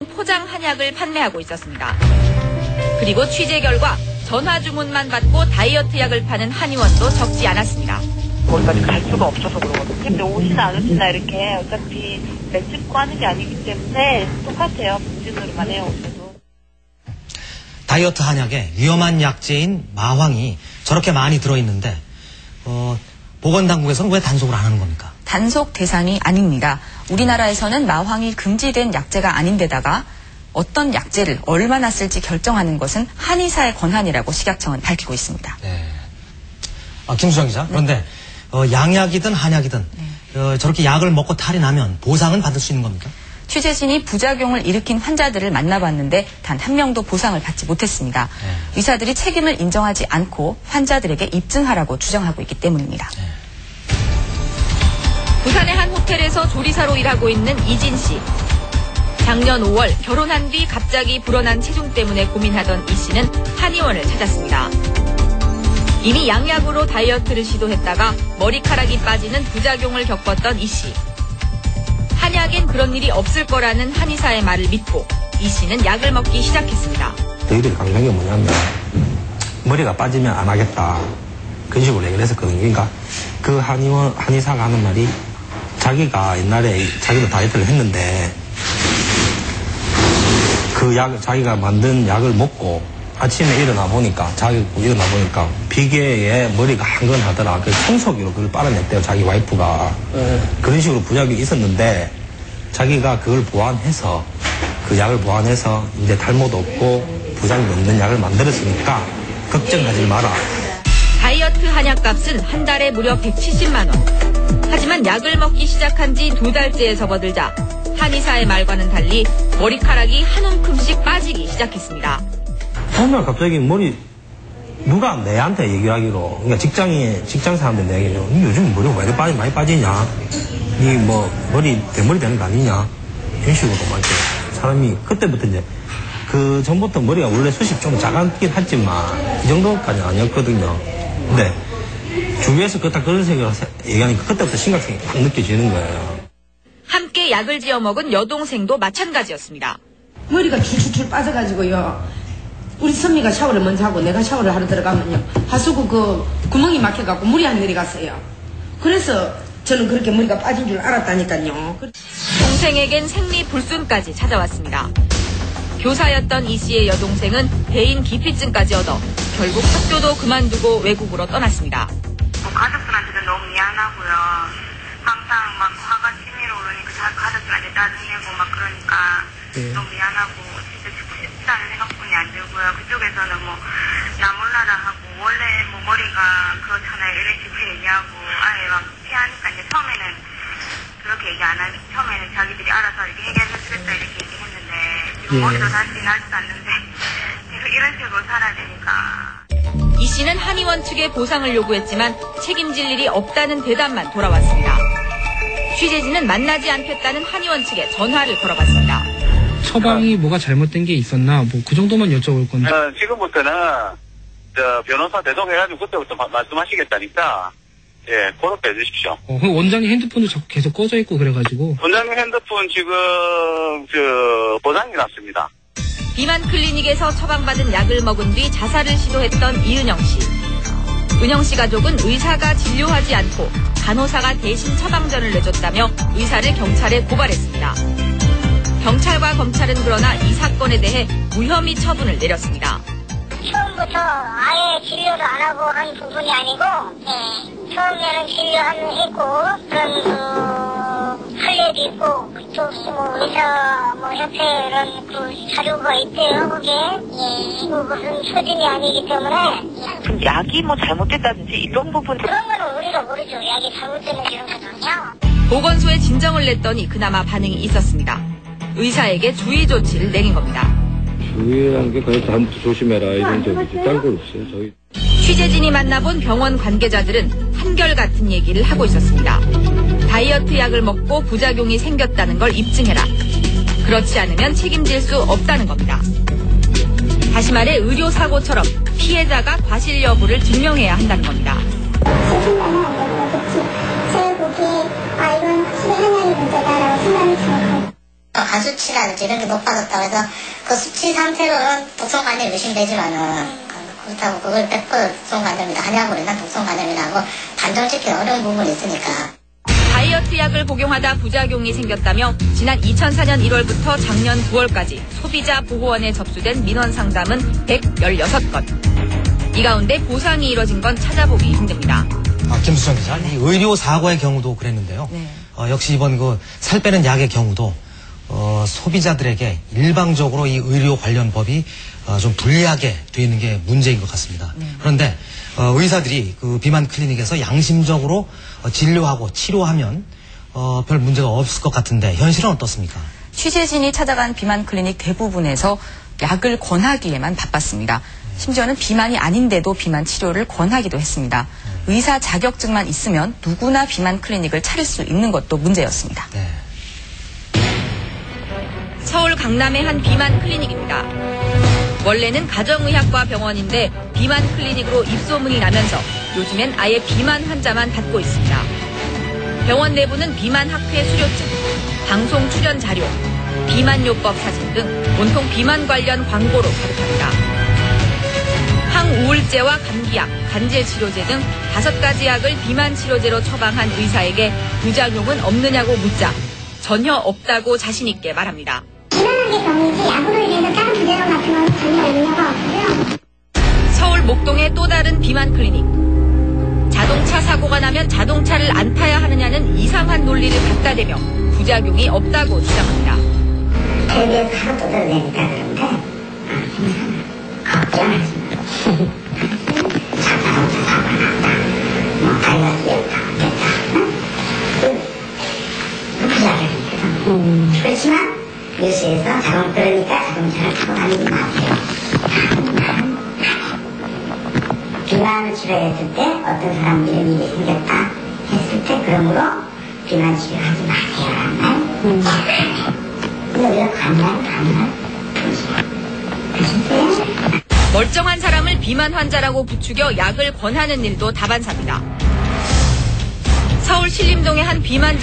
포장 한약을 판매하고 있었습니다. 그리고 취재 결과 전화 주문만 받고 다이어트 약을 파는 한의원도 적지 않았습니다. 거기까지 갈 수가 없어서 그러거든요. 근데 오신 아저씨나 이렇게 어차피 맺고 하는 게 아니기 때문에 똑같아요. 문진으로만 해요. 오셔도. 다이어트 한약에 위험한 약재인 마황이 저렇게 많이 들어있는데 보건당국에서는 왜 단속을 안 하는 겁니까? 단속 대상이 아닙니다. 우리나라에서는 마황이 금지된 약재가 아닌데다가 어떤 약재를 얼마나 쓸지 결정하는 것은 한의사의 권한이라고 식약청은 밝히고 있습니다. 네. 김수정 기자, 그런데 양약이든 한약이든 저렇게 약을 먹고 탈이 나면 보상은 받을 수 있는 겁니까? 취재진이 부작용을 일으킨 환자들을 만나봤는데 단 한 명도 보상을 받지 못했습니다. 네. 의사들이 책임을 인정하지 않고 환자들에게 입증하라고 주장하고 있기 때문입니다. 네. 부산의 한 호텔에서 조리사로 일하고 있는 이진 씨. 작년 5월 결혼한 뒤 갑자기 불어난 체중 때문에 고민하던 이 씨는 한의원을 찾았습니다. 이미 양약으로 다이어트를 시도했다가 머리카락이 빠지는 부작용을 겪었던 이 씨. 한약엔 그런 일이 없을 거라는 한의사의 말을 믿고 이 씨는 약을 먹기 시작했습니다. 저희들이 강조한 게 뭐냐면 머리가 빠지면 안 하겠다. 그런 식으로 얘기를 했었거든요. 그러니까 그 한의사가 하는 말이 자기가 옛날에 자기도 다이어트를 했는데 그 자기가 만든 약을 먹고 아침에 일어나 보니까 비계에 머리가 한건하더라. 그 청소기로 그걸 빨아냈대요. 자기 와이프가. 그런 식으로 부작용이 있었는데 자기가 그걸 보완해서 그 약을 보완해서 이제 탈모도 없고 부작용이 없는 약을 만들었으니까 걱정하지 마라. 다이어트 한약값은 한 달에 무려 170만 원. 하지만 약을 먹기 시작한 지 2달째에 접어들자 한의사의 말과는 달리 머리카락이 한 움큼씩 빠지기 시작했습니다. 어느 날 갑자기 누가 내한테 얘기하기로, 그러니까 직장 사람들 내기로, 요즘 머리가 왜 이렇게 많이 빠지냐? 대머리 되는 거 아니냐? 이런 식으로 막 이렇게 사람이, 그때부터 이제, 그 전부터 머리가 원래 숱이 좀 작았긴 했지만, 이 정도까지 아니었거든요. 근데, 주위에서 그런 생각을 얘기하니까 그때부터 심각성이 딱 느껴지는 거예요. 함께 약을 지어 먹은 여동생도 마찬가지였습니다. 머리가 줄줄줄 빠져가지고요. 우리 선미가 샤워를 먼저 하고 내가 샤워를 하러 들어가면요. 하수구 그 구멍이 막혀갖고 물이 안 내려갔어요. 그래서 저는 그렇게 머리가 빠진 줄 알았다니까요. 동생에겐 생리불순까지 찾아왔습니다. 교사였던 이 씨의 여동생은 배인 기피증까지 얻어 결국 학교도 그만두고 외국으로 떠났습니다. 가족들한테도 너무 미안하고요. 항상 막 화가 치밀어 오르니까 가족들한테 짜증내고 막 그러니까 너무 미안하고 진짜 죽고 싶다는 생각뿐이 안 들고요. 그쪽에서는 나 몰라라 하고 원래 머리가 그렇잖아요. 이런 식으로 얘기하고 아예 막 피하니까 이제 처음에는 그렇게 얘기 안 하고 처음에는 자기들이 알아서 이렇게 해결해 주겠다 이렇게 얘기했는데 지금 머리도 다시 나지도 않는데 계속 이런 식으로 살아야 되니까. 이 씨는 한의원 측에 보상을 요구했지만 책임질 일이 없다는 대답만 돌아왔습니다. 취재진은 만나지 않겠다는 한의원 측에 전화를 걸어봤습니다. 처방이 뭐가 잘못된 게 있었나 그 정도만 여쭤볼 건데. 지금부터는 변호사 대동해가지고 그때부터 말씀하시겠다니까 그렇게 해주십시오. 원장님 핸드폰도 자꾸 계속 꺼져 있고 그래가지고. 원장님 핸드폰 지금 보상이 났습니다. 비만 클리닉에서 처방받은 약을 먹은 뒤 자살을 시도했던 이은영 씨. 은영 씨 가족은 의사가 진료하지 않고 간호사가 대신 처방전을 내줬다며 의사를 경찰에 고발했습니다. 경찰과 검찰은 그러나 이 사건에 대해 무혐의 처분을 내렸습니다. 처음부터 아예 진료를 안 하고 한 부분이 아니고 처음에는 진료했고 그런 판례도 있고 또 의사 협회 이런 자료가 있대요. 그게 무슨 소진이 아니기 때문에. 그럼 약이 잘못됐다든지 이런 부분 그런 거는 우리가 모르죠. 약이 잘못됐는지 이런 거는요. 보건소에 진정을 냈더니 그나마 반응이 있었습니다. 의사에게 주의 조치를 내린 겁니다. 주의한 게 그냥 다음부터 조심해라 이런 적이지. 딴 건 없어요. 저희. 취재진이 만나본 병원 관계자들은 한결같은 얘기를 하고 있었습니다. 다이어트 약을 먹고 부작용이 생겼다는 걸 입증해라. 그렇지 않으면 책임질 수 없다는 겁니다. 다시 말해 의료사고처럼 피해자가 과실 여부를 증명해야 한다는 겁니다. 제가 보기에 이건 확실히 한약의 문제다라고 생각이 들어요. 가수치라든지 이런 게 높아졌다고 해서 그 수치 상태로는 독성간염이 의심되지만은 그렇다고 그걸 100% 독성간염이다 한약으로 인한 독성간염이라고 단정짓기 어려운 부분이 있으니까. 다이어트 약을 복용하다 부작용이 생겼다며 지난 2004년 1월부터 작년 9월까지 소비자 보호원에 접수된 민원 상담은 116건. 이 가운데 보상이 이뤄진 건 찾아보기 힘듭니다. 김수정 기자, 이 의료 사고의 경우도 그랬는데요. 네. 역시 이번 그 살 빼는 약의 경우도 소비자들에게 일방적으로 이 의료 관련 법이 좀 불리하게 돼 있는 게 문제인 것 같습니다. 그런데 의사들이 그 비만 클리닉에서 양심적으로 진료하고 치료하면 별 문제가 없을 것 같은데 현실은 어떻습니까? 취재진이 찾아간 비만 클리닉 대부분에서 약을 권하기에만 바빴습니다. 심지어는 비만이 아닌데도 비만 치료를 권하기도 했습니다. 의사 자격증만 있으면 누구나 비만 클리닉을 차릴 수 있는 것도 문제였습니다. 네. 서울 강남의 한 비만 클리닉입니다. 원래는 가정의학과 병원인데 비만 클리닉으로 입소문이 나면서 요즘엔 아예 비만 환자만 받고 있습니다. 병원 내부는 비만 학회 수료증, 방송 출연 자료, 비만요법 사진 등 온통 비만 관련 광고로 가득합니다. 항우울제와 감기약, 간질치료제 등 5가지 약을 비만 치료제로 처방한 의사에게 부작용은 없느냐고 묻자 전혀 없다고 자신 있게 말합니다. 비만한 게 병이지 약으로 인해서 다른 부작용 같은 건 전혀 의미가 없고요. 서울 목동의 또 다른 비만 클리닉. 자동차 사고가 나면 자동차를 안 타야 하느냐는 이상한 논리를 갖다 대며 부작용이 없다고 주장합니다. 텔레비에서 하루 떠들어내니까 그런데 걱정하지 마. 자동차 사고가 났다. 뭐 다이어트 됐다. 부작용이거든. 그렇지만 뉴스에서 그러니까 자동차를 타고 다니지 마세요. 비만을 치료했을 때 어떤 사람 이름이 생겼다 했을 때 그러므로 비만 치료하지 마세요라는 말. 근데 우리가 가능한 멀쩡한 사람을 비만 환자라고 부추겨 약을 권하는 일도 다반사입니다. 서울 신림동의 한 비만